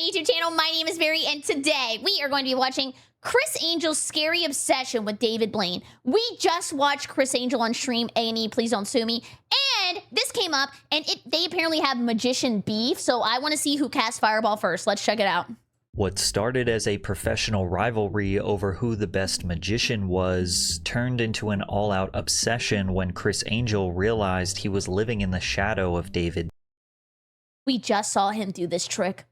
YouTube channel. My name is Berry, and today we are going to be watching Criss Angel's scary obsession with David Blaine. We just watched Criss Angel on stream, A&E, please don't sue me. And this came up, and they apparently have magician beef, so I want to see who casts Fireball first. Let's check it out. What started as a professional rivalry over who the best magician was turned into an all-out obsession when Criss Angel realized he was living in the shadow of David. We just saw him do this trick.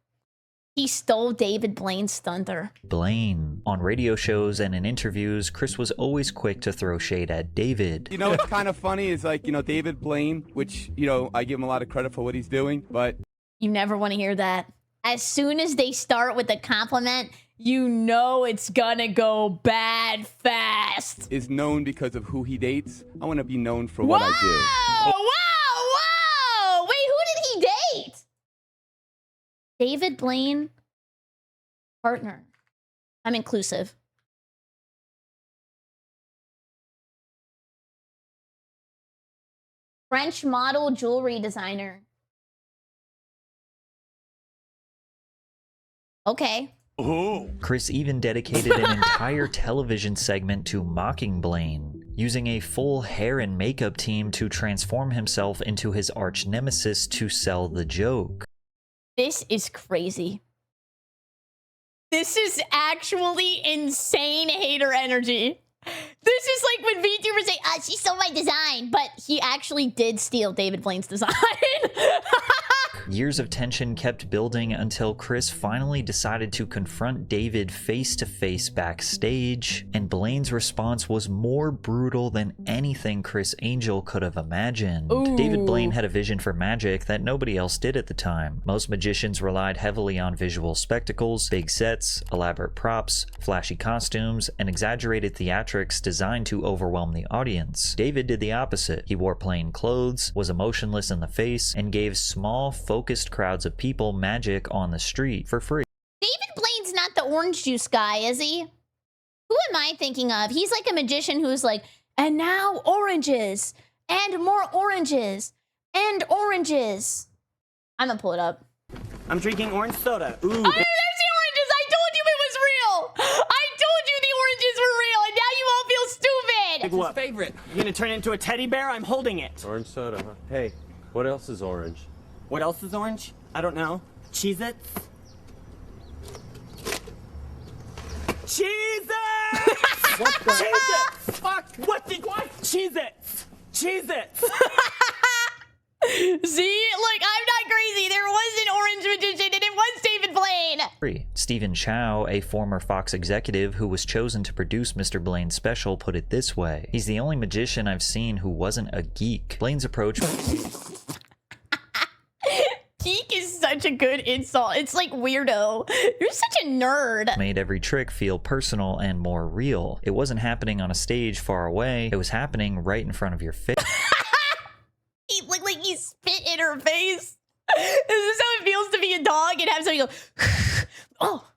He stole David Blaine's thunder. Blaine. On radio shows and in interviews, Criss was always quick to throw shade at David. You know, what's kind of funny is like, David Blaine, which, I give him a lot of credit for what he's doing, but... You never want to hear that. As soon as they start with a compliment, you know it's gonna go bad fast. Is known because of who he dates. I want to be known for what I do. Whoa! Wait, who did he date? David Blaine, partner. I'm inclusive. French model jewelry designer. Okay. Ooh. Criss even dedicated an entire television segment to mocking Blaine, using a full hair and makeup team to transform himself into his arch nemesis to sell the joke. This is crazy. This is actually insane hater energy. This is like when VTubers say, she stole my design, but he actually did steal David Blaine's design. Years of tension kept building until Criss finally decided to confront David face-to-face backstage, and Blaine's response was more brutal than anything Criss Angel could have imagined. Ooh. David Blaine had a vision for magic that nobody else did at the time. Most magicians relied heavily on visual spectacles, big sets, elaborate props, flashy costumes, and exaggerated theatrics designed to overwhelm the audience. David did the opposite. He wore plain clothes, was emotionless in the face, and gave small, focused crowds of people magic on the street for free. David Blaine's not the orange juice guy, is he? Who am I thinking of? He's like a magician who's like, and now oranges, and more oranges, and oranges. I'm gonna pull it up. I'm drinking orange soda. Ooh. Oh, there's the oranges! I told you it was real! I told you the oranges were real, and now you all feel stupid! What's his favorite? You're gonna turn it into a teddy bear? I'm holding it. Orange soda, huh? Hey, what else is orange? What else is orange? I don't know. Cheez-Its? Cheez-Its! What the? Cheez-Its! Fuck! What? Cheez-Its! Cheez-Its! See? Look, I'm not crazy. There was an orange magician, and it was David Blaine. Stephen Chow, a former Fox executive who was chosen to produce Mr. Blaine's special, put it this way: he's the only magician I've seen who wasn't a geek. Blaine's approach... Geek is such a good insult. It's like weirdo. You're such a nerd. Made every trick feel personal and more real. It wasn't happening on a stage far away. It was happening right in front of your face. He looked like he spit in her face. This is how it feels to be a dog and have somebody go, oh.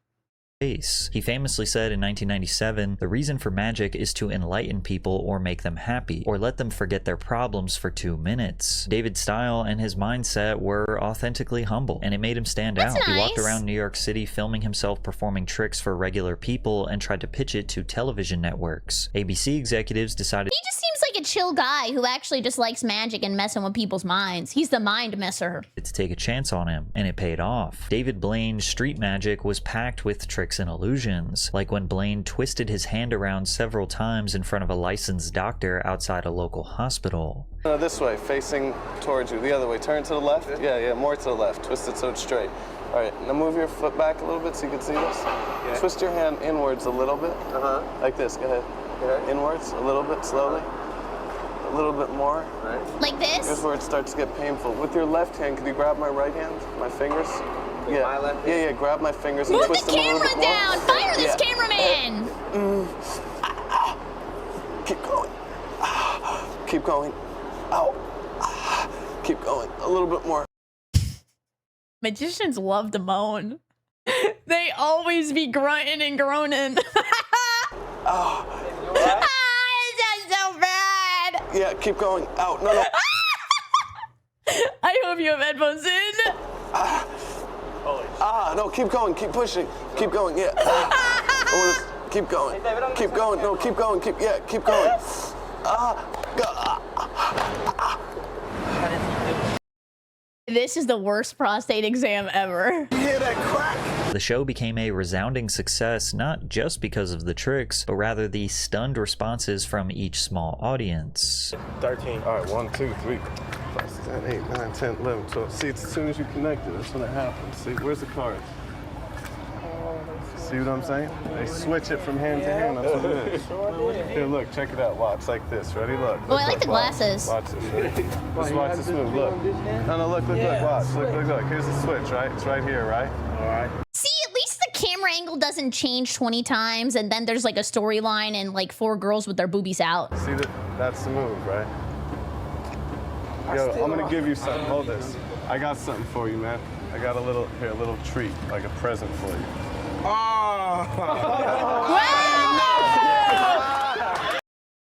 He famously said in 1997, the reason for magic is to enlighten people or make them happy, or let them forget their problems for 2 minutes. David's style and his mindset were authentically humble, and it made him stand out. Nice. He walked around New York City filming himself performing tricks for regular people and tried to pitch it to television networks. ABC executives decided... He just seems like a chill guy who actually just likes magic and messing with people's minds. He's the mind messer. to take a chance on him, and it paid off. David Blaine's street magic was packed with tricks and illusions, like when Blaine twisted his hand around several times in front of a licensed doctor outside a local hospital. This way, facing towards you. The other way. Turn to the left. Yeah, more to the left. Twist it so it's straight. All right, now move your foot back a little bit so you can see this. Yeah. Twist your hand inwards a little bit. Like this. Go ahead. Okay. Inwards, a little bit, slowly. A little bit more. Right. Like this? Here's where it starts to get painful. With your left hand, can you grab my right hand? My fingers? Yeah. My left hand? Yeah, grab my fingers and move twist the them a little bit more. camera down! Fire this cameraman! Keep going. Keep going. Ow. Keep going. A little bit more. Magicians love to moan. They always be grunting and groaning. It sounds so bad. Yeah, keep going. Out. No. I hope you have headphones in. No, keep going, keep pushing, keep going, yeah. Keep going, keep going, no, keep going, keep going. This is the worst prostate exam ever. You hear that crack? The show became a resounding success not just because of the tricks, but rather the stunned responses from each small audience. 13. All right, 1, 2, 3, 5, 6, 7, 8, 9, 10, 11, 12. See, it's as soon as you connect it, that's when it happens. See, where's the card? See what I'm saying? They switch it from hand to hand. That's what it is. Here, look, check it out. Watch like this. Ready? Look. Oh, I like the glasses. Watch this. Ready? Just watch this move. Look. No, look. Watch. Look. Here's the switch, right? It's right here, right? All right. See, at least the camera angle doesn't change 20 times, and then there's like a storyline and like 4 girls with their boobies out. See that? That's the move, right? Yo, I'm gonna give you something. Hold this. I got something for you, man. I got a little treat, like a present for you. Wow!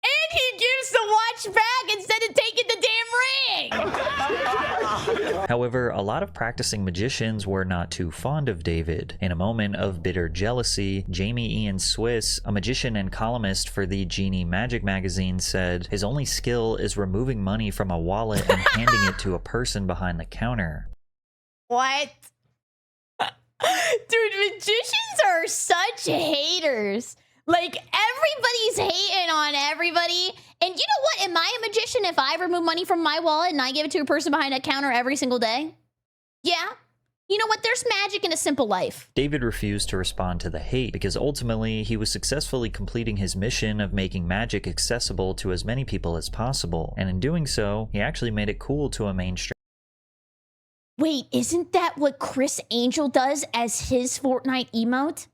And he gives the watch back instead of taking the damn ring! However, a lot of practicing magicians were not too fond of David. In a moment of bitter jealousy, Jamie Ian Swiss, a magician and columnist for the Genie Magic magazine, said his only skill is removing money from a wallet and handing it to a person behind the counter. What? Dude, magicians are such haters. Like, everybody's hating on everybody. And you know what? Am I a magician if I remove money from my wallet and I give it to a person behind a counter every single day? Yeah. You know what? There's magic in a simple life. David refused to respond to the hate because ultimately he was successfully completing his mission of making magic accessible to as many people as possible. And in doing so, he actually made it cool to a mainstream. Wait, isn't that what Criss Angel does as his Fortnite emote?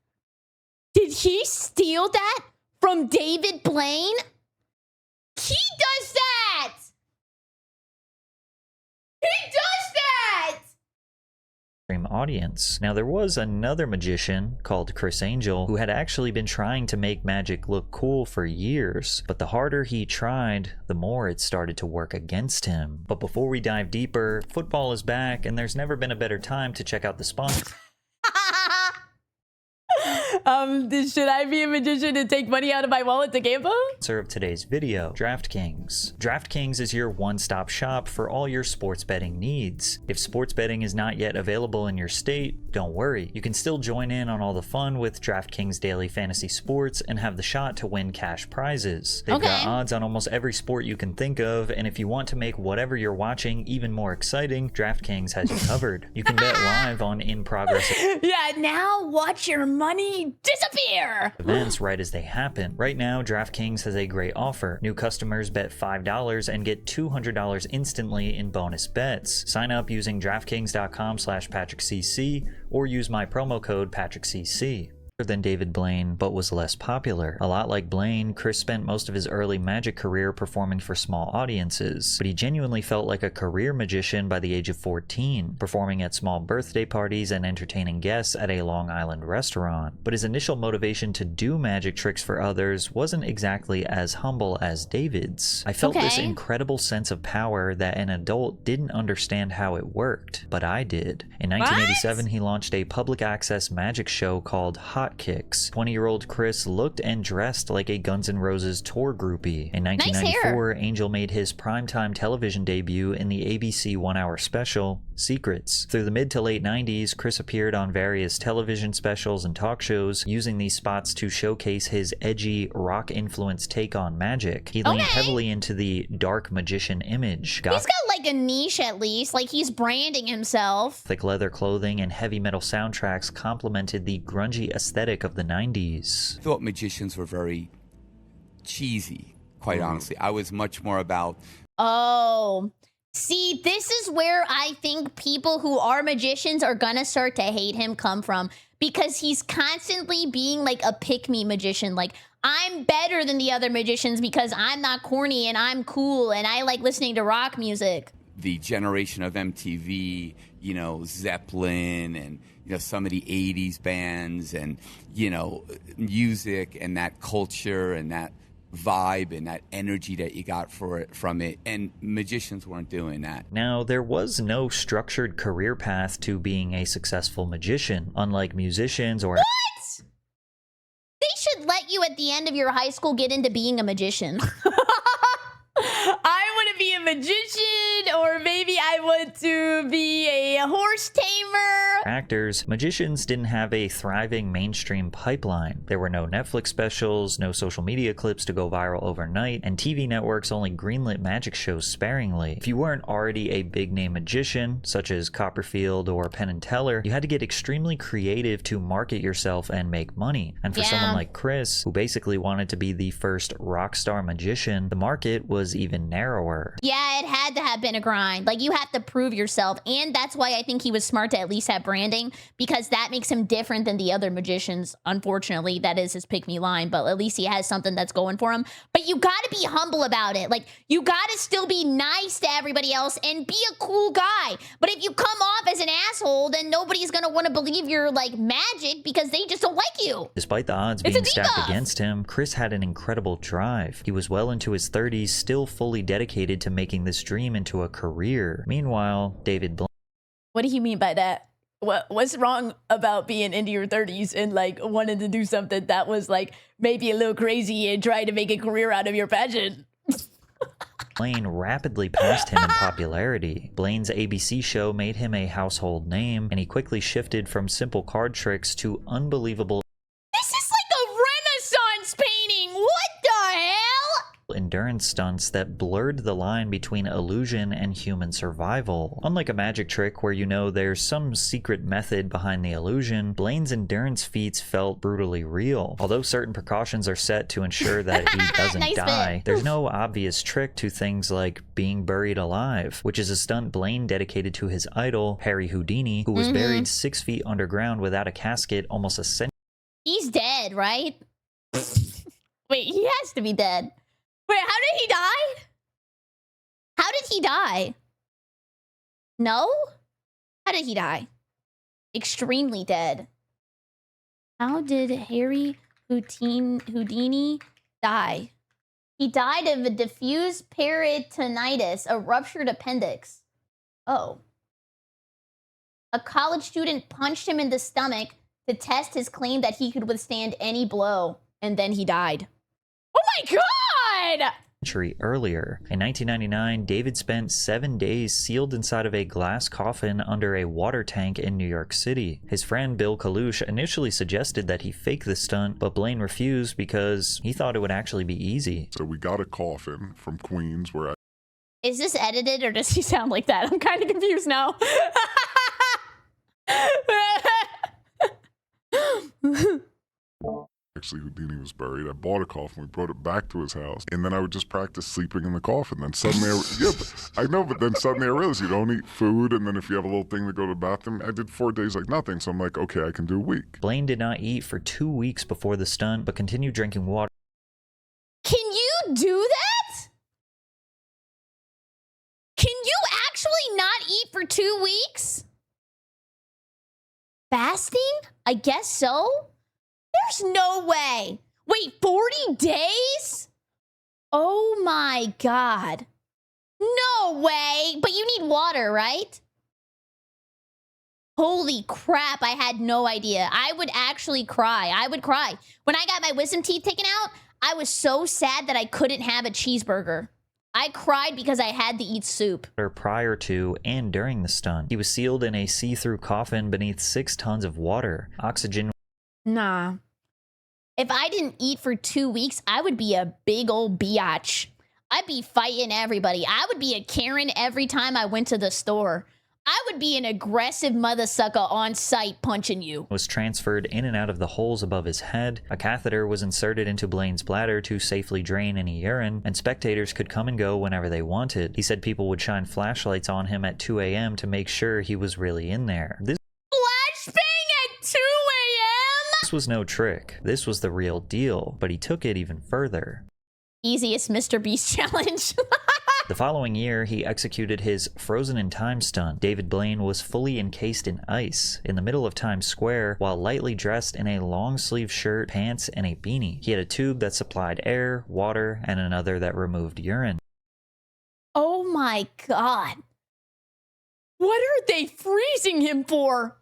Did he steal that from David Blaine? He does that! He does that! Audience. Now, there was another magician called Criss Angel who had actually been trying to make magic look cool for years, but the harder he tried, the more it started to work against him. But before we dive deeper, football is back, and there's never been a better time to check out the sponsor. Should I be a magician and take money out of my wallet to gamble? Of today's video, DraftKings. DraftKings is your one-stop shop for all your sports betting needs. If sports betting is not yet available in your state, don't worry. You can still join in on all the fun with DraftKings Daily Fantasy Sports and have the shot to win cash prizes. They've got odds on almost every sport you can think of, and if you want to make whatever you're watching even more exciting, DraftKings has you covered. You can bet live on in-progress Yeah, now watch your money disappear! events right as they happen. Right now, DraftKings has a great offer. New customers bet $5 and get $200 instantly in bonus bets. Sign up using DraftKings.com/PatrickCC or use my promo code PatrickCC. Than David Blaine, but was less popular. A lot like Blaine, Criss spent most of his early magic career performing for small audiences, but he genuinely felt like a career magician by the age of 14, performing at small birthday parties and entertaining guests at a Long Island restaurant. But his initial motivation to do magic tricks for others wasn't exactly as humble as David's. I felt this incredible sense of power that an adult didn't understand how it worked, but I did. In 1987, he launched a public access magic show called Hot Kicks. 20-year-old Criss looked and dressed like a Guns N' Roses tour groupie. In 1994, Angel made his primetime television debut in the ABC one-hour special, Secrets. Through the mid to late 90s, Criss appeared on various television specials and talk shows, using these spots to showcase his edgy, rock-influenced take on magic. He leaned heavily into the dark magician image. He's got like a niche at least, like he's branding himself. Thick leather clothing and heavy metal soundtracks complemented the grungy aesthetic of the 90s. I thought magicians were very cheesy, quite honestly. I was much more about... Oh, see, this is where I think people who are magicians are gonna start to hate him come from, because he's constantly being like a pick-me magician. Like, I'm better than the other magicians because I'm not corny and I'm cool and I like listening to rock music. The generation of MTV, you know, Zeppelin and, you know, some of the 80s bands and, you know, music and that culture and that vibe and that energy that you got from it, and magicians weren't doing that. Now, there was no structured career path to being a successful magician, unlike musicians or... What? They should let you at the end of your high school get into being a magician. I want to be a magician, or maybe I want to be a horse tamer. actors. Magicians didn't have a thriving mainstream pipeline. There were no Netflix specials, no social media clips to go viral overnight, and TV networks only greenlit magic shows sparingly. If you weren't already a big-name magician, such as Copperfield or Penn and Teller, you had to get extremely creative to market yourself and make money. And for someone like Criss, who basically wanted to be the first rock star magician, the market was even narrower. Yeah, it had to have been a grind. Like, you have to prove yourself, and that's why I think he was smart to at least have branding, because that makes him different than the other magicians. Unfortunately, that is his pick-me line, but at least he has something that's going for him. But you gotta be humble about it. Like, you gotta still be nice to everybody else and be a cool guy. But if you come off as an asshole, then nobody's gonna want to believe you're, like, magic because they just don't like you. Despite the odds being stacked against him, Criss had an incredible drive. He was well into his 30s, still fully dedicated to making this dream into a career. Meanwhile, David Blaine... What do you mean by that? What's wrong about being into your 30s and, like, wanting to do something that was, like, maybe a little crazy and trying to make a career out of your passion? Blaine rapidly passed him in popularity. Blaine's ABC show made him a household name, and he quickly shifted from simple card tricks to unbelievable This is like a Renaissance painting. What the hell? endurance stunts that blurred the line between illusion and human survival. Unlike a magic trick where you know there's some secret method behind the illusion, Blaine's endurance feats felt brutally real. Although certain precautions are set to ensure that he doesn't Nice die, bit. there's no obvious trick to things like being buried alive, which is a stunt Blaine dedicated to his idol, Harry Houdini, who was buried 6 feet underground without a casket almost a century. He's dead, right? Wait, he has to be dead. Wait, how did he die? How did he die? No? How did he die? Extremely dead. How did Harry Houdini die? He died of a diffuse peritonitis, a ruptured appendix. Oh. A college student punched him in the stomach to test his claim that he could withstand any blow, and then he died. Oh my god! Century earlier. In 1999, David spent 7 days sealed inside of a glass coffin under a water tank in New York City. His friend Bill Kalush initially suggested that he fake the stunt, but Blaine refused because he thought it would actually be easy. So we got a coffin from Queens where I... Is this edited or does he sound like that? I'm kind of confused now. Actually, Houdini was buried. I bought a coffin. We brought it back to his house. And then I would just practice sleeping in the coffin. Then suddenly, but then suddenly I realized you don't eat food. And then if you have a little thing to go to the bathroom, I did 4 days like nothing. So I'm like, okay, I can do a week. Blaine did not eat for 2 weeks before the stunt, but continued drinking water. Can you do that? Can you actually not eat for 2 weeks? Fasting? I guess so. There's no way. Wait, 40 days? Oh my god. No way. But you need water, right? Holy crap, I had no idea. I would actually cry. I would cry. When I got my wisdom teeth taken out, I was so sad that I couldn't have a cheeseburger. I cried because I had to eat soup. Prior to and during the stunt. He was sealed in a see-through coffin beneath 6 tons of water. Oxygen. Nah. If I didn't eat for 2 weeks, I would be a big old biatch. I'd be fighting everybody. I would be a Karen every time I went to the store. I would be an aggressive mother sucker on site punching you. Was transferred in and out of the holes above his head. A catheter was inserted into Blaine's bladder to safely drain any urine, and spectators could come and go whenever they wanted. He said people would shine flashlights on him at 2 a.m. to make sure he was really in there. This Flashbang at 2 a.m.? This was no trick. This was the real deal, but he took it even further. Easiest Mr. Beast challenge. The following year, he executed his Frozen in Time stunt. David Blaine was fully encased in ice in the middle of Times Square while lightly dressed in a long-sleeve shirt, pants, and a beanie. He had a tube that supplied air, water, and another that removed urine. Oh my god. What are they freezing him for?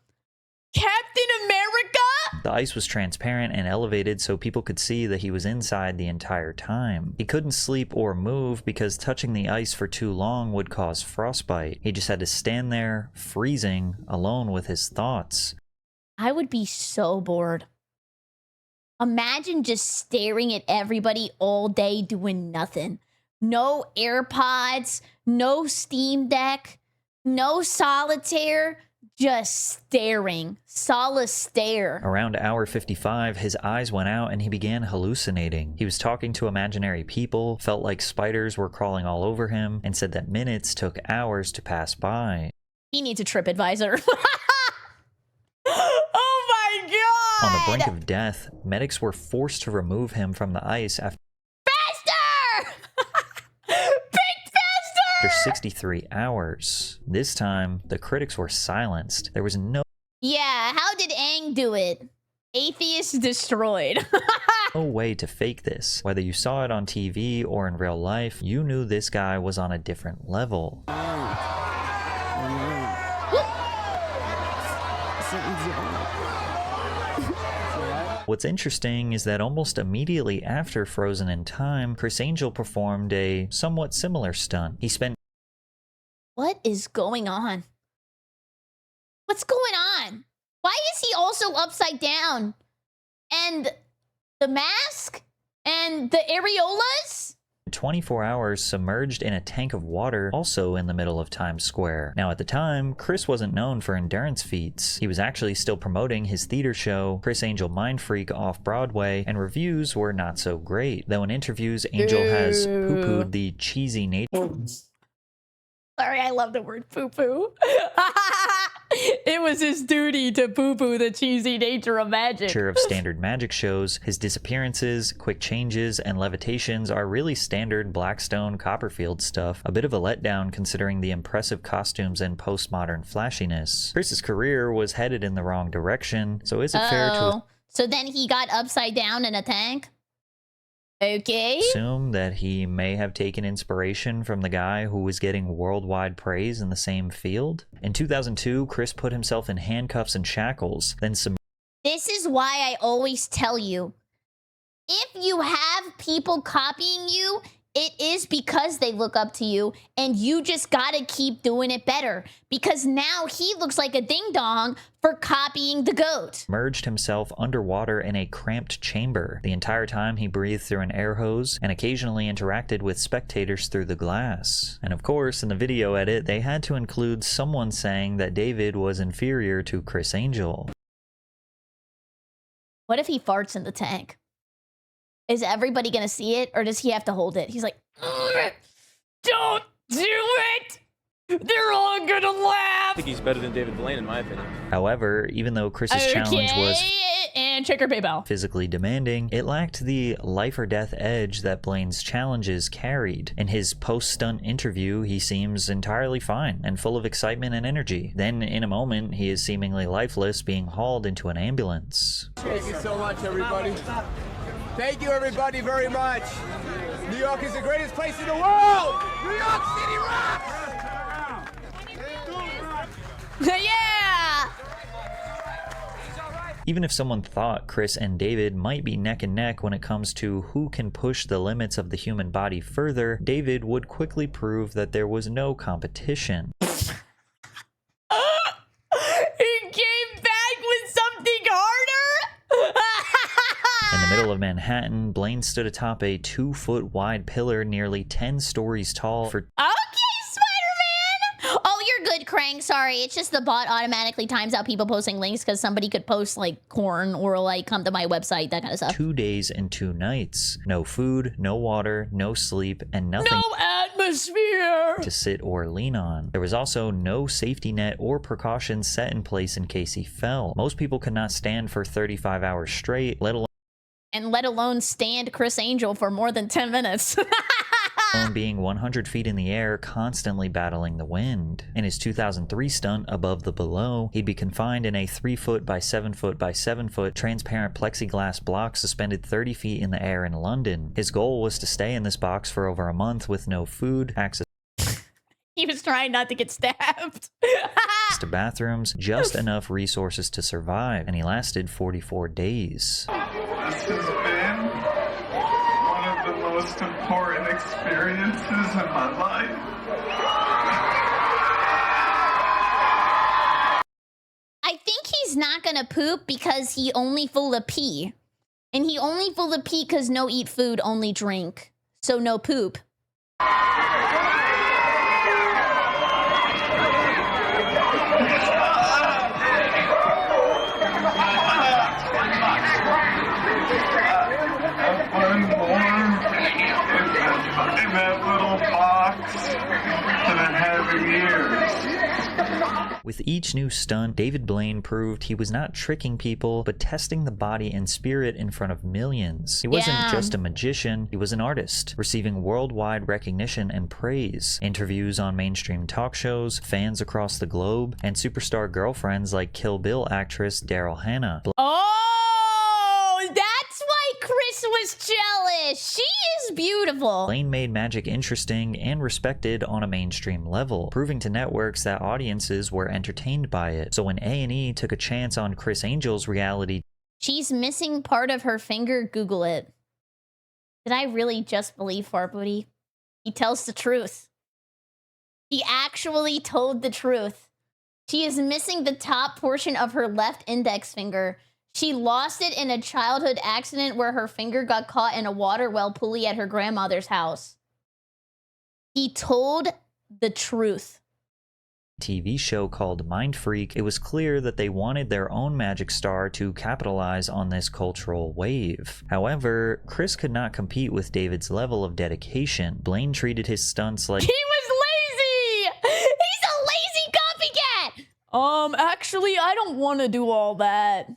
Captain America? The ice was transparent and elevated so people could see that he was inside the entire time. He couldn't sleep or move because touching the ice for too long would cause frostbite. He just had to stand there, freezing, alone with his thoughts. I would be so bored. Imagine just staring at everybody all day doing nothing. No AirPods, no Steam Deck, no solitaire, just staring. Solid stare. Around hour 55, his eyes went out and he began hallucinating. He was talking to imaginary people, felt like spiders were crawling all over him, and said that minutes took hours to pass by. He needs a TripAdvisor. Oh my god! On the brink of death, medics were forced to remove him from the ice after 63 hours. This time, the critics were silenced. There was no Yeah, how did Aang do it? Atheist destroyed. way to fake this. Whether you saw it on TV or in real life, you knew this guy was on a different level. What's interesting is that almost immediately after Frozen in Time, Criss Angel performed a somewhat similar stunt. He spent What is going on? What's going on? Why is he also upside down? And the mask? And the areolas? 24 hours submerged in a tank of water, also in the middle of Times Square. Now, at the time, Criss wasn't known for endurance feats. He was actually still promoting his theater show, Criss Angel Mind Freak, off-Broadway, and reviews were not so great. Though in interviews, Angel has poo-pooed the cheesy nature. Sorry, I love the word poo-poo. It was his duty to poo-poo the cheesy nature of magic. Of standard magic shows. His disappearances, quick changes, and levitations are really standard Blackstone Copperfield stuff. A bit of a letdown considering the impressive costumes and postmodern flashiness. Criss's career was headed in the wrong direction, so is it fair to So then he got upside down in a tank? Okay. assume that he may have taken inspiration from the guy who was getting worldwide praise in the same field? In 2002, Criss put himself in handcuffs and shackles, then This is why I always tell you, if you have people copying you, it is because they look up to you, and you just gotta keep doing it better. Because now he looks like a ding-dong for copying the goat. submerged himself underwater in a cramped chamber. The entire time he breathed through an air hose and occasionally interacted with spectators through the glass. And of course, in the video edit, they had to include someone saying that David was inferior to Criss Angel. What if he farts in the tank? Is everybody gonna see it, or does he have to hold it? He's like, Don't do it! They're all gonna laugh! I think he's better than David Blaine, in my opinion. However, even though Criss's challenge was and check her PayPal. physically demanding, it lacked the life or death edge that Blaine's challenges carried. In his post-stunt interview, he seems entirely fine and full of excitement and energy. Then, in a moment, he is seemingly lifeless, being hauled into an ambulance. Thank you so much, everybody. Thank you, everybody, very much. New York is the greatest place in the world. New York City rocks. yeah! Even if someone thought Criss and David might be neck and neck when it comes to who can push the limits of the human body further, David would quickly prove that there was no competition. He came back with something harder? In the middle of Manhattan, Blaine stood atop a 2-foot wide pillar nearly 10 stories tall for Okay, Spider-Man! Oh, you're good, Krang. Sorry, it's just the bot automatically times out people posting links because somebody could post, like, corn or, like, come to my website, that kind of stuff. 2 days and 2 nights. No food, no water, no sleep, and nothing No atmosphere! to sit or lean on. There was also no safety net or precautions set in place in case he fell. Most people could not stand for 35 hours straight, let alone And let alone stand Criss Angel for more than 10 minutes. On being 100 feet in the air, constantly battling the wind. In his 2003 stunt, Above the Below, he'd be confined in a 3 foot by 7 foot by 7 foot transparent plexiglass block suspended 30 feet in the air in London. His goal was to stay in this box for over a month with no food, access He was trying not to get stabbed. to bathrooms, just enough resources to survive, and he lasted 44 days. This has been one of the most important experiences in my life. I think he's not gonna poop because he only full of pee. And he only full of pee because no eat food, only drink. So no poop. One more in that little box that I have for years. With each new stunt, David Blaine proved he was not tricking people, but testing the body and spirit in front of millions. He wasn't just a magician, he was an artist, receiving worldwide recognition and praise. Interviews on mainstream talk shows, fans across the globe, and superstar girlfriends like Kill Bill actress Daryl Hannah. Oh, that's why Criss was jealous. She is beautiful. Blaine made magic interesting and respected on a mainstream level, proving to networks that audiences were entertained by it. So when A&E took a chance on Criss Angel's reality She's missing part of her finger. Google it. Did I really just believe Fart Booty? He tells the truth. He actually told the truth. She is missing the top portion of her left index finger. She lost it in a childhood accident where her finger got caught in a water well pulley at her grandmother's house. He told the truth. TV show called Mind Freak, it was clear that they wanted their own magic star to capitalize on this cultural wave. However, Criss could not compete with David's level of dedication. Blaine treated his stunts like He was lazy! He's a lazy copycat! Actually, I don't want to do all that.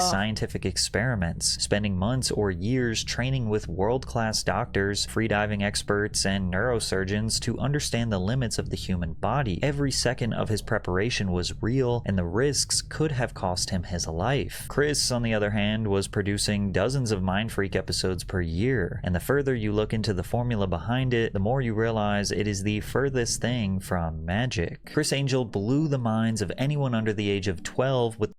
scientific experiments, spending months or years training with world-class doctors, freediving experts, and neurosurgeons to understand the limits of the human body. Every second of his preparation was real, and the risks could have cost him his life. Criss, on the other hand, was producing dozens of Mind Freak episodes per year, and the further you look into the formula behind it, the more you realize it is the furthest thing from magic. Criss Angel blew the minds of anyone under the age of 12 with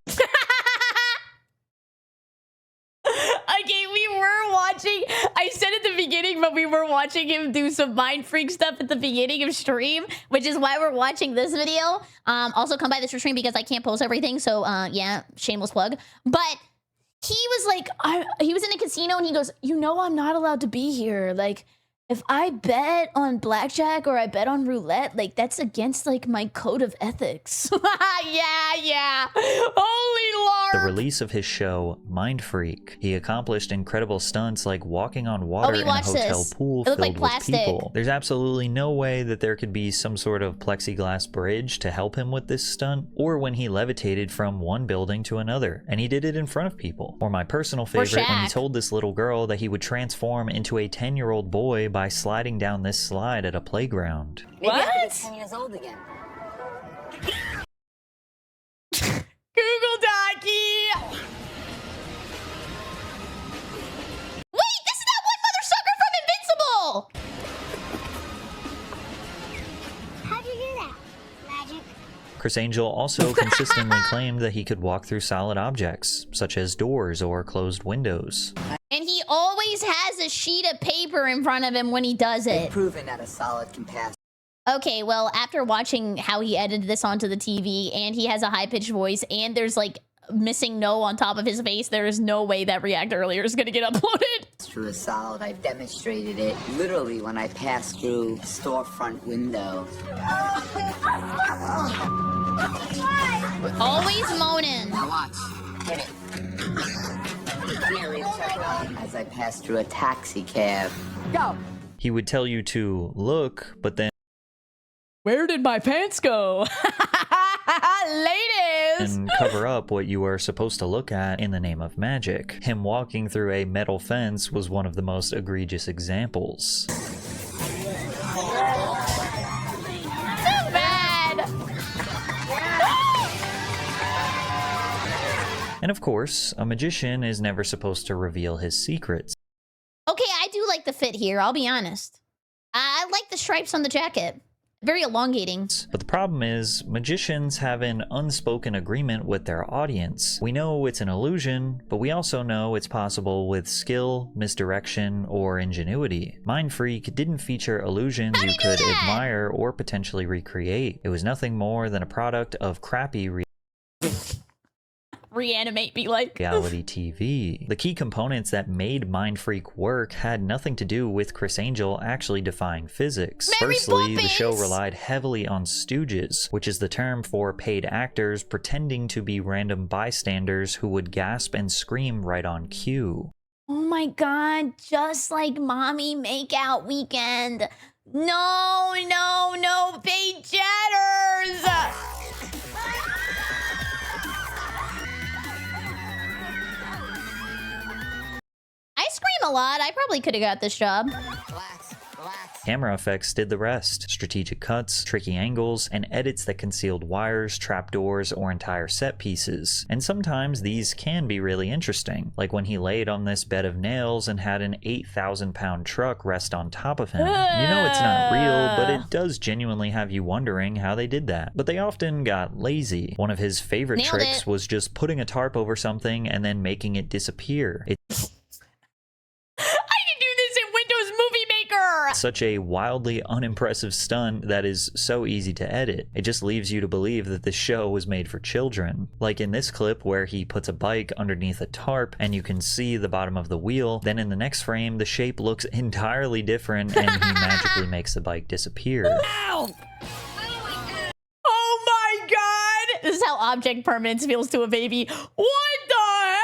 I said at the beginning, but we were watching him do some Mind Freak stuff at the beginning of stream, which is why we're watching this video. Also come by this stream because I can't post everything, so yeah, shameless plug. But he was like, he was in a casino and he goes, you know, I'm not allowed to be here. Like, if I bet on blackjack or I bet on roulette, like, that's against, like, my code of ethics. yeah. Holy Lord. the release of his show, Mind Freak. He accomplished incredible stunts like walking on water in a hotel pool filled with people. There's absolutely no way that there could be some sort of plexiglass bridge to help him with this stunt, or when he levitated from one building to another, and he did it in front of people. Or my personal favorite, when he told this little girl that he would transform into a 10-year-old boy by sliding down this slide at a playground. Maybe I have to be 10 years old again. Google Docky! Wait, this is that one mother sucker from Invincible! How'd you do that? Magic. Criss Angel also consistently claimed that he could walk through solid objects, such as doors or closed windows. And he always has a sheet of paper in front of him when he does it. Proven that a solid can pass. Okay, well, after watching how he edited this onto the TV, and he has a high-pitched voice, and there's, like, missing no on top of his face, there is no way that React earlier is gonna get uploaded. Through a solid, I've demonstrated it literally when I passed through a storefront window. Always moaning. Now watch. Hit it. As I passed through a taxi cab. Go! He would tell you to look, but then where did my pants go? Ladies! and cover up what you are supposed to look at in the name of magic. Him walking through a metal fence was one of the most egregious examples. And of course, a magician is never supposed to reveal his secrets. Okay, I do like the fit here, I'll be honest. I like the stripes on the jacket. Very elongating. But the problem is, magicians have an unspoken agreement with their audience. We know it's an illusion, but we also know it's possible with skill, misdirection, or ingenuity. Mind Freak didn't feature illusions you could admire or potentially recreate. It was nothing more than a product of crappy Reanimate me like reality TV. The key components that made Mind Freak work had nothing to do with Criss Angel actually defying physics. Firstly, the show relied heavily on stooges, which is the term for paid actors pretending to be random bystanders who would gasp and scream right on cue. Oh my god, just like Mommy Makeout Weekend. No, no, no, paid chatters! I scream a lot. I probably could have got this job. Camera effects did the rest. Strategic cuts, tricky angles, and edits that concealed wires, trapdoors, or entire set pieces. And sometimes these can be really interesting, like when he laid on this bed of nails and had an 8,000-pound truck rest on top of him. You know it's not real, but it does genuinely have you wondering how they did that. But they often got lazy. One of his favorite tricks was just putting a tarp over something and then making it disappear. Such a wildly unimpressive stunt that is so easy to edit. It just leaves you to believe that this show was made for children. Like in this clip where he puts a bike underneath a tarp and you can see the bottom of the wheel, then in the next frame the shape looks entirely different and he magically makes the bike disappear. Oh my god! This is how object permanence feels to a baby. What the hell?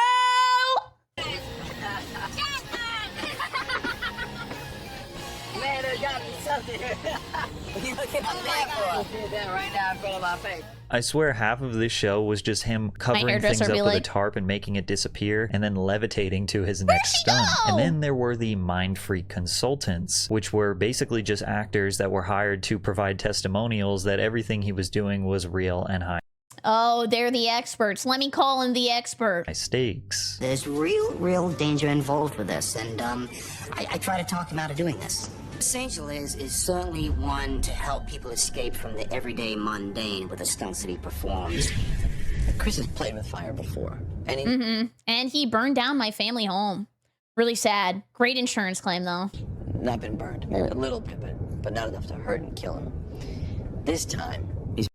I swear half of this show was just him covering things up with a tarp and making it disappear and then levitating to his next stunt. And then there were the Mind Freak consultants, which were basically just actors that were hired to provide testimonials that everything he was doing was real and high. Oh, they're the experts. Let me call in the expert. High stakes. There's real danger involved with this, and I try to talk him out of doing this. Criss Angel is certainly one to help people escape from the everyday mundane with the stunts that he performs. Criss has played with fire before, and he and he burned down my family home. Really sad. Great insurance claim though. Not been burned, a little bit, but not enough to hurt and kill him. This time, he's.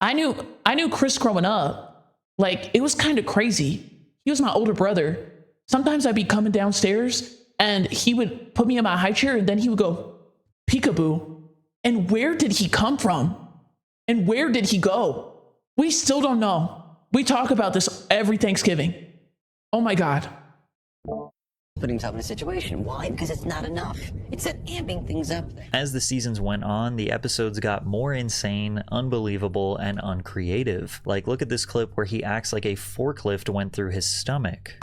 I knew Criss growing up. Like, it was kind of crazy. He was my older brother. Sometimes I'd be coming downstairs and he would put me in my high chair and then he would go, peekaboo. And where did he come from? And where did he go? We still don't know. We talk about this every Thanksgiving. Oh my God. Putting himself in a situation. Why? Because it's not enough. It's amping things up. As the seasons went on, the episodes got more insane, unbelievable, and uncreative. Like, look at this clip where he acts like a forklift went through his stomach.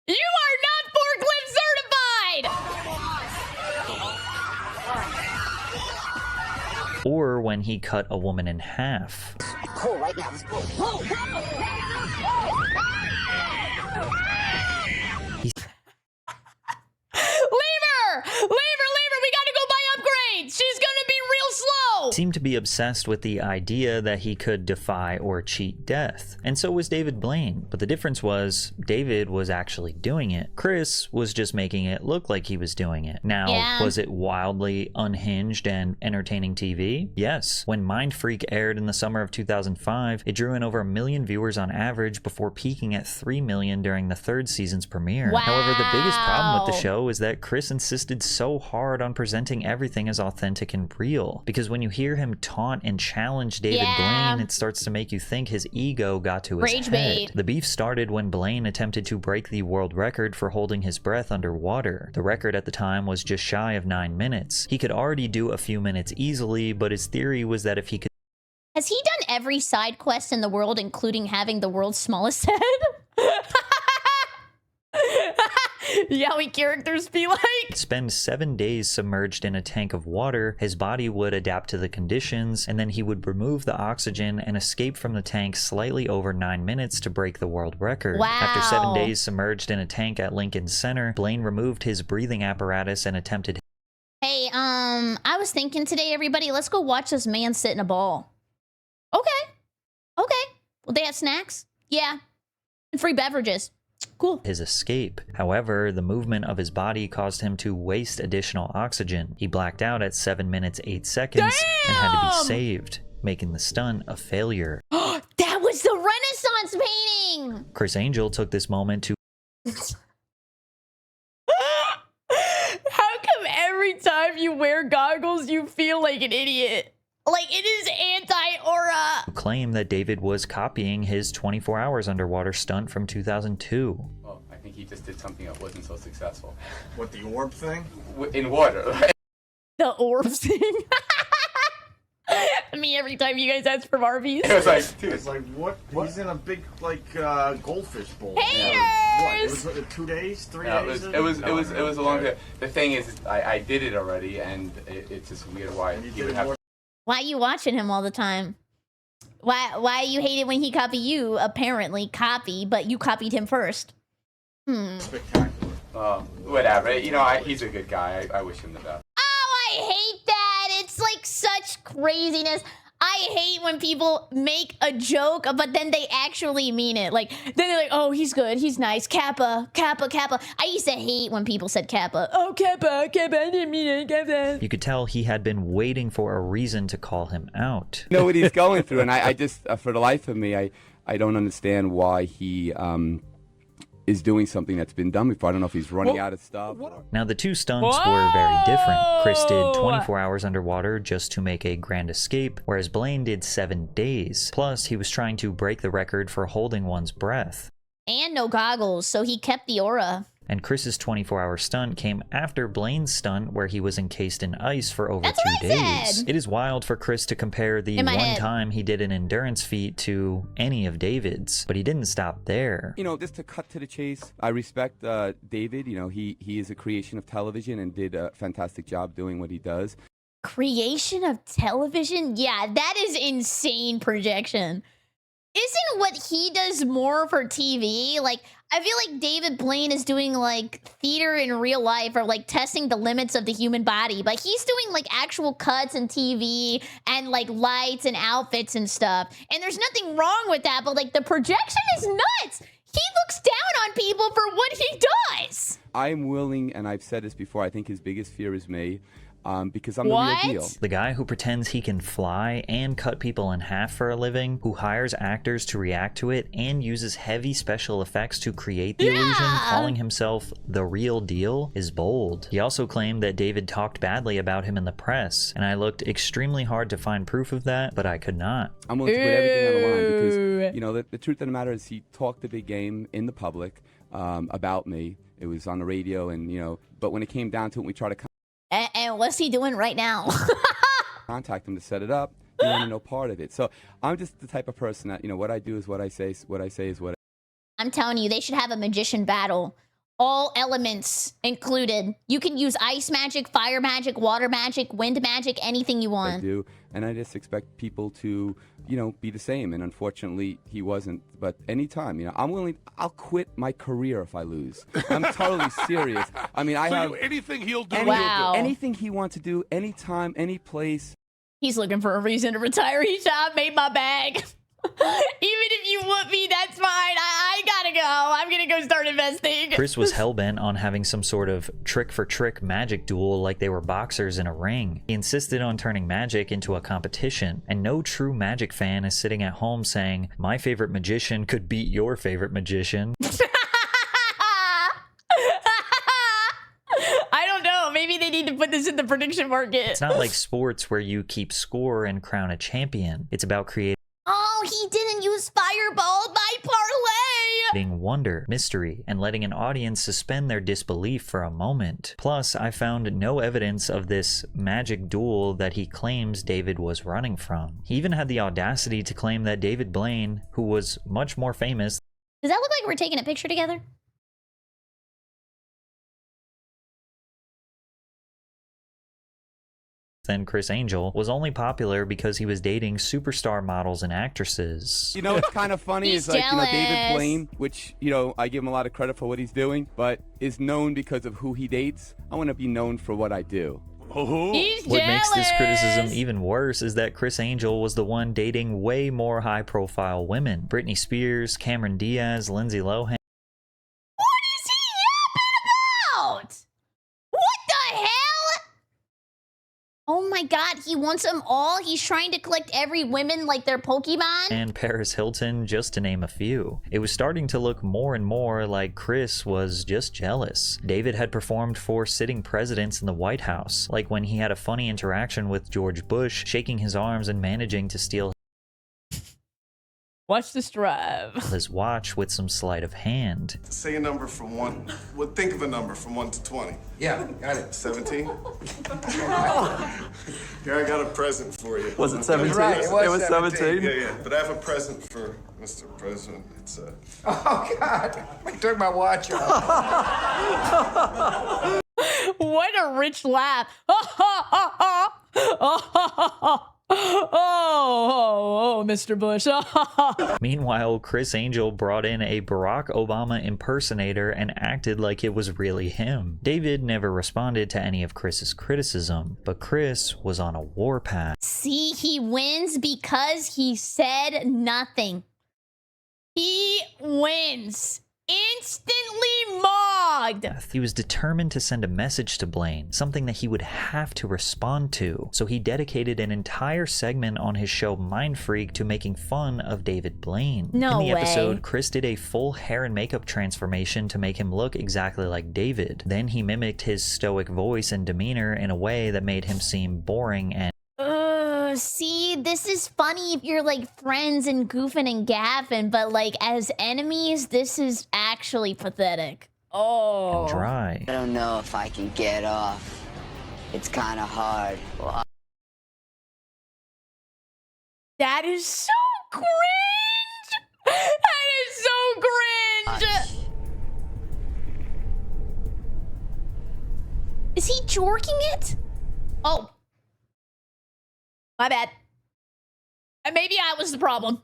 You are not forklift certified! Or when he cut a woman in half. Cool, right now. Let's go. Leave her! We gotta go buy upgrades! She's gonna be real slow! Seemed to be obsessed with the idea that he could defy or cheat death. And so was David Blaine. But the difference was, David was actually doing it. Criss was just making it look like he was doing it. Now, was it wildly unhinged and entertaining TV? Yes. When Mind Freak aired in the summer of 2005, it drew in over 1 million viewers on average before peaking at 3 million during the 3rd season's premiere. Wow. However, the biggest problem with the show is that Criss insisted so hard on presenting everything as authentic and real. Because when you hear hear him taunt and challenge David Blaine, it starts to make you think his ego got to his Rage head. bait. The beef started when Blaine attempted to break the world record for holding his breath underwater. The record at the time was just shy of 9 minutes. He could already do a few minutes easily, but his theory was that if he could... Has he done every side quest in the world, including having the world's smallest head? Yeah, how characters be like. spend 7 days submerged in a tank of water, his body would adapt to the conditions, and then he would remove the oxygen and escape from the tank slightly over 9 minutes to break the world record. After 7 days submerged in a tank at Lincoln Center, Blaine removed his breathing apparatus and attempted... Hey, I was thinking today, everybody, let's go watch this man sit in a ball. Okay. Okay. Will they have snacks? Yeah. And free beverages. Cool. His escape. However, the movement of his body caused him to waste additional oxygen. He blacked out at 7 minutes 8 seconds and had to be saved, making the stunt a failure. That was the Renaissance painting! Criss Angel took this moment to... How come every time you wear goggles, you feel like an idiot? Like, it is anti-aura. claim that David was copying his 24 hours underwater stunt from 2002. Well, I think he just did something that wasn't so successful. What, the orb thing? In water. The orb thing. I mean, every time you guys ask for Arby's. It was like, dude. It's like, what? He's in a big, like, goldfish bowl. Haters! What, it was 2 days? 3 No, days? it was a long time. The thing is, I did it already, and it's just weird why he would have... Why are you watching him all the time? Why you hate it when he copied you? Apparently copy, but you copied him first. Spectacular. Whatever. You know, he's a good guy. I wish him the best. Oh, I hate that. It's like such craziness. I hate when people make a joke, but then they actually mean it. Like, then they're like, oh, he's good, he's nice, Kappa, Kappa, Kappa. I used to hate when people said Kappa. Oh, Kappa, Kappa, I didn't mean it, Kappa. You could tell he had been waiting for a reason to call him out. You know what he's going through, and I just, for the life of me, I don't understand why he is doing something that's been done before. I don't know if he's running out of stuff. Now, the two stunts were very different. Criss did 24 hours underwater just to make a grand escape, whereas Blaine did 7 days. Plus, he was trying to break the record for holding one's breath. And no goggles, so he kept the aura. And Chris's 24-hour stunt came after Blaine's stunt, where he was encased in ice for over 2 days. It is wild for Criss to compare the one time he did an endurance feat to any of David's, but he didn't stop there. You know, just to cut to the chase, I respect David. You know, he is a creation of television and did a fantastic job doing what he does. Creation of television? Yeah, that is insane projection. Isn't what he does more for TV? Like, I feel like David Blaine is doing like theater in real life, or like testing the limits of the human body. But he's doing like actual cuts and TV and like lights and outfits and stuff. And there's nothing wrong with that, but like the projection is nuts. He looks down on people for what he does. I'm willing, and I've said this before, I think his biggest fear is me. Because I'm the real deal. The guy who pretends he can fly and cut people in half for a living, who hires actors to react to it and uses heavy special effects to create the illusion, calling himself the real deal, is bold. He also claimed that David talked badly about him in the press, and I looked extremely hard to find proof of that, but I could not. I'm willing to put everything on the line because, you know, the truth of the matter is he talked a big game in the public about me. It was on the radio, and, you know, but when it came down to it, we tried to and what's he doing right now? contact him to set it up. You want to know part of it. So I'm just the type of person that, you know, what I do is what I say. What I say is what I'm telling you, they should have a magician battle. All elements included. You can use ice magic, fire magic, water magic, wind magic, anything you want. I do. And I just expect people to, you know, be the same. And unfortunately, he wasn't. But anytime, you know, I'm willing. I'll quit my career if I lose. I'm totally serious. I mean, I have anything he'll do. Anything he wants to do, anytime, any place. He's looking for a reason to retire. He shot, made my bag. Even if you whoop me, that's fine. I gotta go. I'm gonna go start investing. Criss was hellbent on having some sort of trick-for-trick magic duel like they were boxers in a ring. He insisted on turning magic into a competition, and no true magic fan is sitting at home saying, my favorite magician could beat your favorite magician. I don't know. Maybe they need need to put this in the prediction market. It's not like sports where you keep score and crown a champion. It's about creating Oh, he didn't use Fireball by Parlay. wonder, mystery, and letting an audience suspend their disbelief for a moment. Plus, I found no evidence of this magic duel that he claims David was running from. He even had the audacity to claim that David Blaine, who was much more famous Does that look like we're taking a picture together? than Criss Angel, was only popular because he was dating superstar models and actresses. You know, it's kind of funny. He's It's like, jealous. David Blaine, which, I give him a lot of credit for what he's doing, but is known because of who he dates. I want to be known for what I do. He's What makes this jealous. criticism even worse is that Criss Angel was the one dating way more high-profile women. Britney Spears, Cameron Diaz, Lindsay Lohan. What is he yapping about? What the hell? Oh my god, he wants them all? He's trying to collect every woman like their Pokemon? And Paris Hilton, just to name a few. It was starting to look more and more like Criss was just jealous. David had performed for sitting presidents in the White House, like when he had a funny interaction with George Bush, shaking his arms and managing to steal Watch this drive. his watch with some sleight of hand. Say a number from 1. Well, think of a number from 1 to 20. Yeah, got it. 17? Here, I got a present for you. Was it 17? Right, it was 17. Yeah. But I have a present for Mr. President. It's a... Oh, God. I took my watch off. What a rich laugh. Oh, Mr. Bush. Meanwhile, Criss Angel brought in a Barack Obama impersonator and acted like it was really him. David never responded to any of Criss's criticism, but Criss was on a warpath. See, he wins because he said nothing. He wins. Instantly mogged. He was determined to send a message to Blaine, something that he would have to respond to. So he dedicated an entire segment on his show Mind Freak to making fun of David Blaine. No In the way. episode, Criss did a full hair and makeup transformation to make him look exactly like David. Then he mimicked his stoic voice and demeanor in a way that made him seem boring and See, this is funny if you're like friends and goofing and gaffing, but like as enemies, this is actually pathetic. Oh. dry. I don't know if I can get off. It's kind of hard. Well, That is so cringe. That is so cringe. Is he jorking it? Oh. My bad. And maybe I was the problem.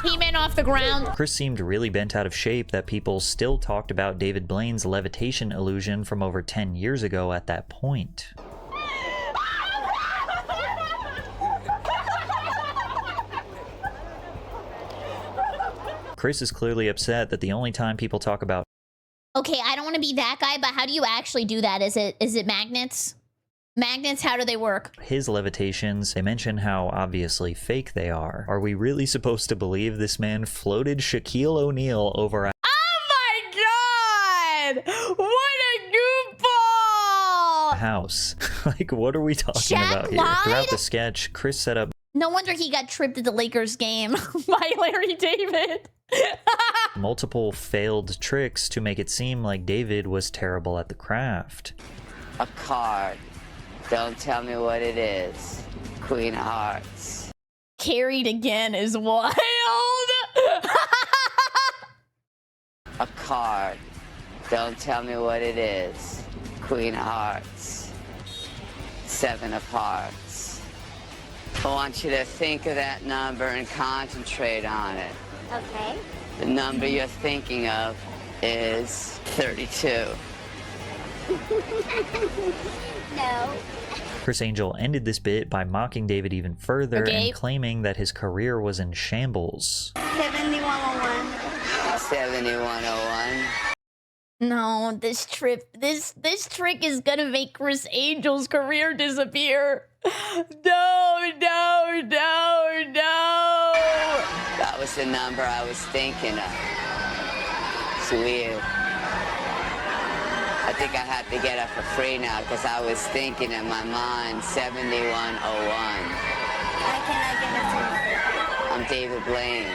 He-Man off the ground. Criss seemed really bent out of shape that people still talked about David Blaine's levitation illusion from over 10 years ago at that point. Criss is clearly upset that the only time people talk about Okay, I don't want to be that guy, but how do you actually do that? Is it magnets? Magnets, how do they work? his levitations, they mention how obviously fake they are. Are we really supposed to believe this man floated Shaquille O'Neal over a Oh my god! What a goofball! house? Like, what are we talking Shaq about here? lied? Throughout the sketch, Criss set up No wonder he got tripped at the Lakers game by Larry David. multiple failed tricks to make it seem like David was terrible at the craft. a card. Don't tell me what it is. Queen of Hearts. Carried again is wild. A card. Don't tell me what it is. Queen of Hearts. 7 of Hearts. I want you to think of that number and concentrate on it. Okay. The number you're thinking of is 32. No. Criss Angel ended this bit by mocking David even further Okay. and claiming that his career was in shambles. 7101. 7101. No, this trick is gonna make Criss Angel's career disappear. No. That was the number I was thinking of. It's weird. think I have to get it for free now because I was thinking in my mind 7101. Why can't I get it for free? I'm David Blaine.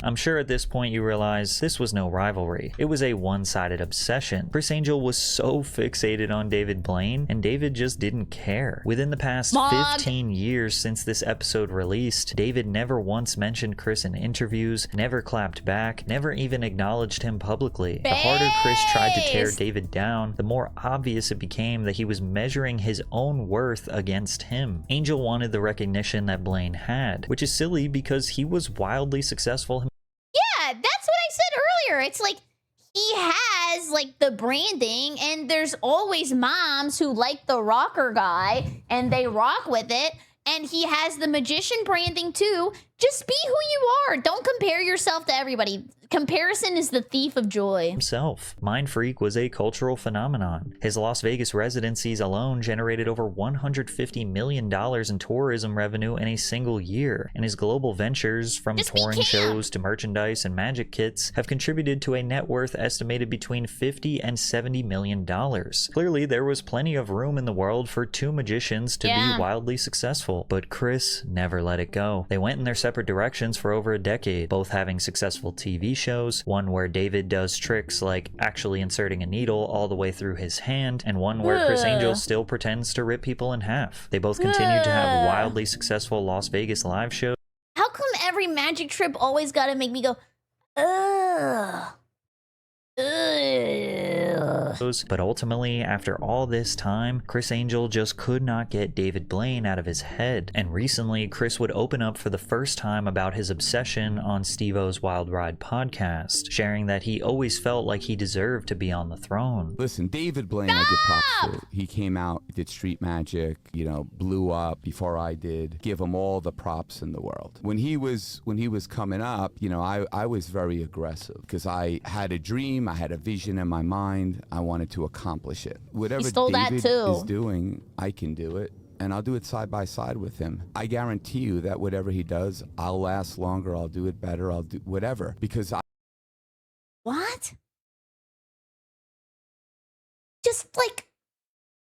I'm sure at this point you realize this was no rivalry. It was a one-sided obsession. Criss Angel was so fixated on David Blaine, and David just didn't care. Within the past 15 years since this episode released, David never once mentioned Criss in interviews, never clapped back, never even acknowledged him publicly. The harder Criss tried to tear David down, the more obvious it became that he was measuring his own worth against him. Angel wanted the recognition that Blaine had, which is silly because he was wildly successful. Yeah, that's what I said earlier. It's like he has like the branding, and there's always moms who like the rocker guy and they rock with it. And he has the magician branding too. Just be who you are. Don't compare yourself to everybody. Comparison is the thief of joy. Himself. Mind Freak was a cultural phenomenon. His Las Vegas residencies alone generated over $150 million in tourism revenue in a single year, and his global ventures, from touring shows to merchandise and magic kits, have contributed to a net worth estimated between $50 and $70 million. Clearly, there was plenty of room in the world for two magicians to be wildly successful, but Criss never let it go. They went in their separate directions for over a decade, both having successful TV shows, one where David does tricks like actually inserting a needle all the way through his hand, and one where Criss Angel still pretends to rip people in half. They both continue to have wildly successful Las Vegas live shows. How come every magic trip always gotta make me go, ugh? But ultimately, after all this time, Criss Angel just could not get David Blaine out of his head. And recently, Criss would open up for the first time about his obsession on Steve-O's Wild Ride podcast, sharing that he always felt like he deserved to be on the throne. Listen, David Blaine, I give props to. He came out, did street magic, you know, blew up before I did. Give him all the props in the world. When he was coming up, you know, I was very aggressive because I had a dream, I had a vision in my mind. I wanted to accomplish it. Whatever David is doing, I can do it. And I'll do it side by side with him. I guarantee you that whatever he does, I'll last longer, I'll do it better, I'll do whatever. Because I... What? Just like,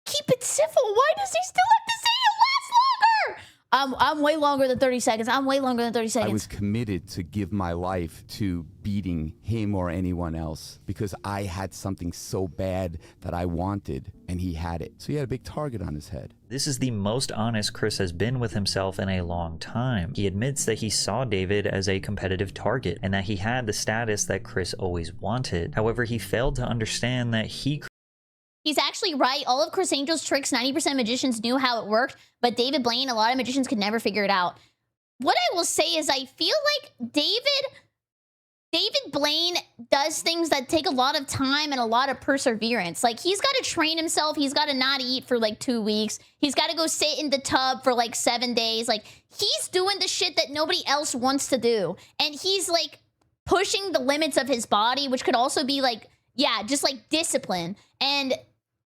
keep it civil. Why does he still have to say it lasts longer? I'm way longer than 30 seconds. I'm way longer than 30 seconds. I was committed to give my life to beating him or anyone else because I had something so bad that I wanted, and he had it. So he had a big target on his head. This is the most honest Criss has been with himself in a long time. He admits that he saw David as a competitive target and that he had the status that Criss always wanted. However, he failed to understand that He's actually right. All of Criss Angel's tricks, 90% of magicians knew how it worked, but David Blaine, a lot of magicians could never figure it out. What I will say is I feel like David Blaine does things that take a lot of time and a lot of perseverance. Like, he's got to train himself. He's got to not eat for like 2 weeks. He's got to go sit in the tub for like 7 days. Like, he's doing the shit that nobody else wants to do. And he's like pushing the limits of his body, which could also be like, yeah, just like discipline. And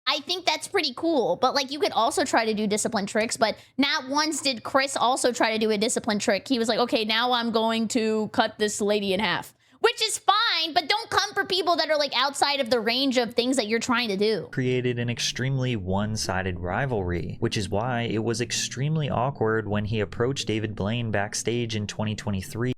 I think that's pretty cool, but like you could also try to do discipline tricks, but not once did Criss also try to do a discipline trick. He was like, okay, now I'm going to cut this lady in half, which is fine, but don't come for people that are like outside of the range of things that you're trying to do. Created an extremely one-sided rivalry, which is why it was extremely awkward when he approached David Blaine backstage in 2023.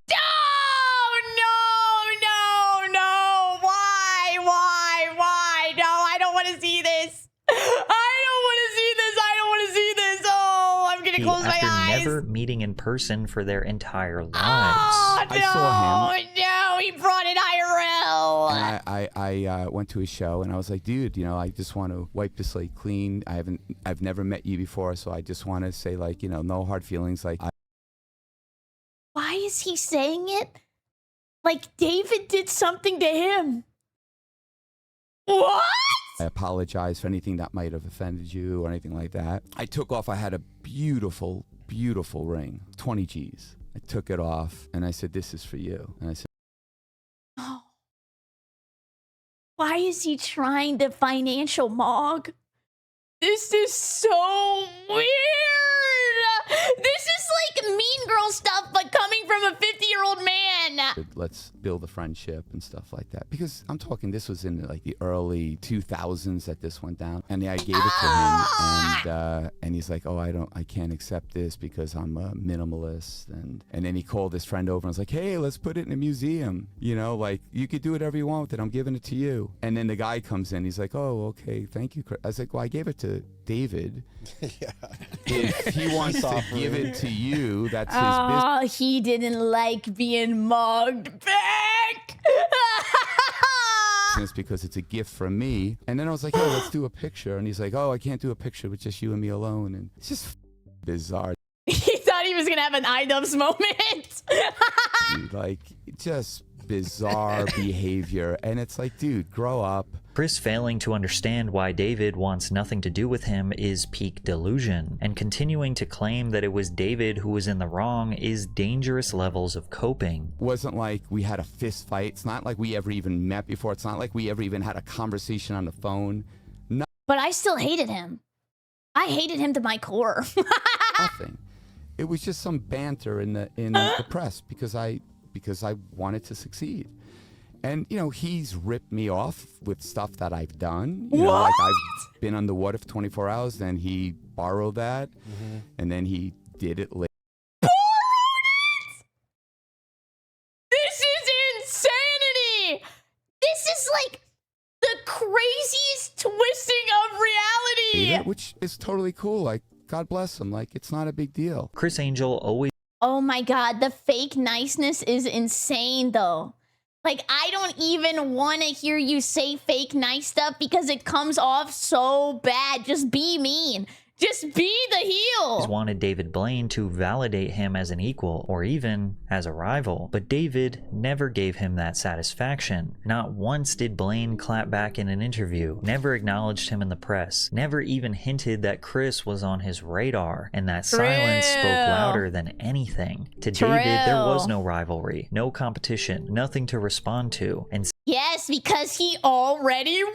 After never meeting in person for their entire lives. Oh, no, I saw him. No, he brought it IRL. And I went to his show and I was like, dude, you know, I just want to wipe the slate clean. I've never met you before, so I just want to say, like, you know, no hard feelings. Like, why is he saying it like David did something to him? What? I apologize for anything that might have offended you or anything like that. I took off, I had a beautiful, beautiful ring, 20 G's. I took it off and I said, this is for you. And I said, oh. Why is he trying to financial mog? This is so weird. This is like Mean Girl stuff, but coming from a 50-year-old man. let's build a friendship and stuff like that. Because I'm talking, this was in like the early 2000s that this went down. And I gave it to him, and he's like, oh, I can't accept this because I'm a minimalist. And then he called his friend over and was like, hey, let's put it in a museum. You know, like, you could do whatever you want with it. I'm giving it to you. And then the guy comes in, he's like, oh, okay, thank you, Chris. I was like, well, I gave it to David. Yeah. If he wants to give it to you, that's his Oh, business. he didn't like being mugged back. Because it's a gift from me. And then I was like, hey, let's do a picture. And he's like, oh, I can't do a picture with just you and me alone. And it's just bizarre. He thought he was gonna have an iDubbbz moment. Dude, like, just bizarre behavior. And it's like, dude, grow up. Criss failing to understand why David wants nothing to do with him is peak delusion, and continuing to claim that it was David who was in the wrong is dangerous levels of coping. Wasn't like we had a fist fight. It's not like we ever even met before. It's not like we ever even had a conversation on the phone. But I still hated him. I hated him to my core. Nothing. It was just some banter in the press because I wanted to succeed. And, you know, he's ripped me off with stuff that I've done. You know, like I've been underwater for 24 hours, then he borrowed that, and then he did it later. This is insanity. This is like the craziest twisting of reality. Which is totally cool. Like, God bless him. Like, it's not a big deal. Criss Angel always... Oh my God, the fake niceness is insane though. Like, I don't even want to hear you say fake nice stuff because it comes off so bad. Just be mean. Just be the heel. wanted David Blaine to validate him as an equal or even as a rival, but David never gave him that satisfaction. Not once did Blaine clap back in an interview, never acknowledged him in the press, never even hinted that Criss was on his radar, and that silence spoke louder than anything. To David, there was no rivalry, no competition, nothing to respond to, and yes, because he already won!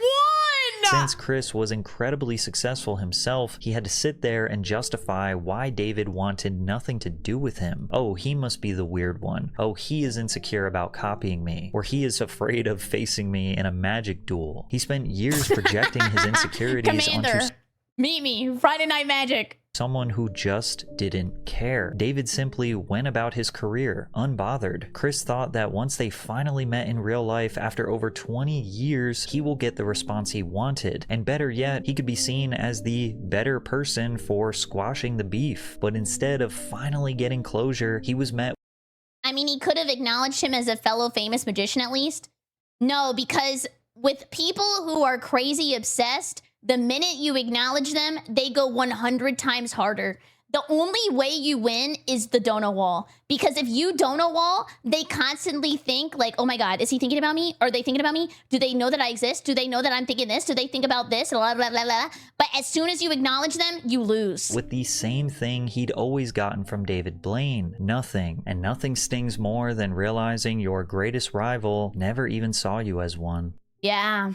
since Criss was incredibly successful himself, he had to sit there and justify why David wanted nothing to do with him. Oh, he must be the weird one. Oh, he is insecure about copying me. Or he is afraid of facing me in a magic duel. He spent years projecting his insecurities onto Meet me, Friday Night Magic. someone who just didn't care. David simply went about his career, unbothered. Criss thought that once they finally met in real life after over 20 years, he will get the response he wanted. And better yet, he could be seen as the better person for squashing the beef. But instead of finally getting closure, he was met. I mean, he could have acknowledged him as a fellow famous magician at least. No, because with people who are crazy obsessed, the minute you acknowledge them, they go 100 times harder. The only way you win is the dono wall. Because if you dono wall, they constantly think like, oh my God, is he thinking about me? Are they thinking about me? Do they know that I exist? Do they know that I'm thinking this? Do they think about this? Blah, blah, blah, blah. But as soon as you acknowledge them, you lose. With the same thing he'd always gotten from David Blaine. Nothing. And nothing stings more than realizing your greatest rival never even saw you as one. Yeah.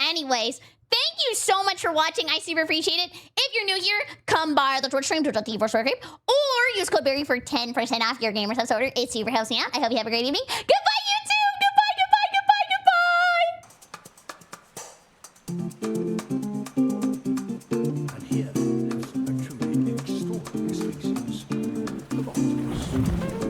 Anyways, thank you so much for watching. I super appreciate it. If you're new here, come by the Twitch stream, twitch.tv/BerryCrepe, or use code Berry for 10% off your Gamer Subs order. It super helps me out. I hope you have a great evening. Goodbye, YouTube! Goodbye, goodbye, goodbye, goodbye! And here, there's a truly extraordinary species of octopus.